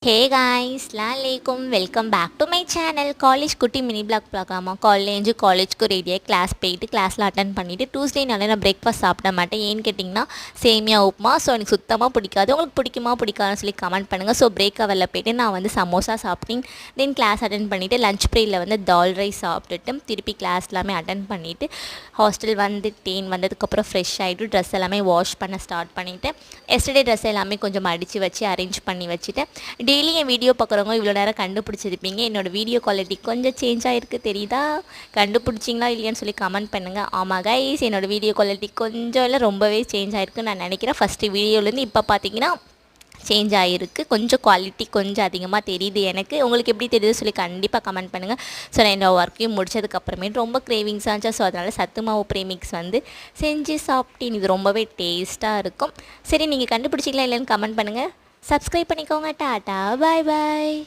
ஹே guys அஸ்ஸலாமு welcome back to my channel. College குட்டி mini blog பார்க்கலாமா? காலேஜுக்கு ரெடியாக கிளாஸ் போயிட்டு கிளாஸில் அட்டன் பண்ணிவிட்டு டூஸ்டேனால நான் பிரேக்ஃபாஸ்ட் சாப்பிட மாட்டேன். ஏன்னு கேட்டிங்கன்னா சேமியா உப்புமா. ஸோ எனக்கு சுத்தமாக பிடிக்காது. உங்களுக்கு பிடிக்குமா பிடிக்காதுன்னு சொல்லி கமெண்ட் பண்ணுங்கள். ஸோ பிரேக் அவரில் போய்ட்டு நான் வந்து சமோசா சாப்பிட்டேன். தென் கிளாஸ் அட்டன் பண்ணிவிட்டு லஞ்ச் ப்ரீயில் வந்து தால் ரைஸ் சாப்பிட்டுட்டு திருப்பி கிளாஸ் எல்லாமே அட்டன் பண்ணிவிட்டு ஹாஸ்டல் வந்துட்டேன். வந்ததுக்கப்புறம் ஃப்ரெஷ் ஆகிட்டு ட்ரெஸ் எல்லாமே வாஷ் பண்ண ஸ்டார்ட் பண்ணிவிட்டு எஸ்டர்டே ட்ரெஸ் எல்லாமே கொஞ்சம் மடித்து வச்சு அரேஞ்ச் பண்ணி வச்சுட்டு டெய்லி என் வீடியோ பார்க்குறவங்க இவ்வளோ நேரம் கண்டுபிடிச்சிருப்பீங்க. என்னோடய வீடியோ குவாலிட்டி கொஞ்சம் சேஞ்ச் ஆகிருக்கு தெரியுதா? கண்டுபிடிச்சிங்களா இல்லையான்னு சொல்லி கமெண்ட் பண்ணுங்கள். ஆமாம் கைஸ், என்னோடய வீடியோ குவாலிட்டி கொஞ்சம் இல்லை ரொம்பவே சேஞ்ச் ஆகிருக்குன்னு நான் நினைக்கிறேன். ஃபஸ்ட்டு வீடியோலேருந்து இப்போ பார்த்தீங்கன்னா சேஞ்ச் ஆகிருக்கு. கொஞ்சம் குவாலிட்டி கொஞ்சம் அதிகமாக தெரியுது எனக்கு. உங்களுக்கு எப்படி தெரியுது சொல்லி கண்டிப்பாக கமெண்ட் பண்ணுங்கள். ஸோ நான் என்னோடய ஒர்க்கையும் முடிச்சதுக்கப்புறமேட்டு ரொம்ப கிரேவிங்ஸ் ஆச்சா. ஸோ அதனால் சத்து மாவு ப்ரீமிக்ஸ் வந்து செஞ்சு சாப்பிட்டேன். இது ரொம்பவே டேஸ்ட்டாக இருக்கும். சரி, நீங்கள் கண்டுபிடிச்சிக்கலாம் இல்லைன்னு கமெண்ட் பண்ணுங்கள். சப்ஸ்கிரைப் பண்ணிக்கோங்க. டாட்டா, பாய் பாய்.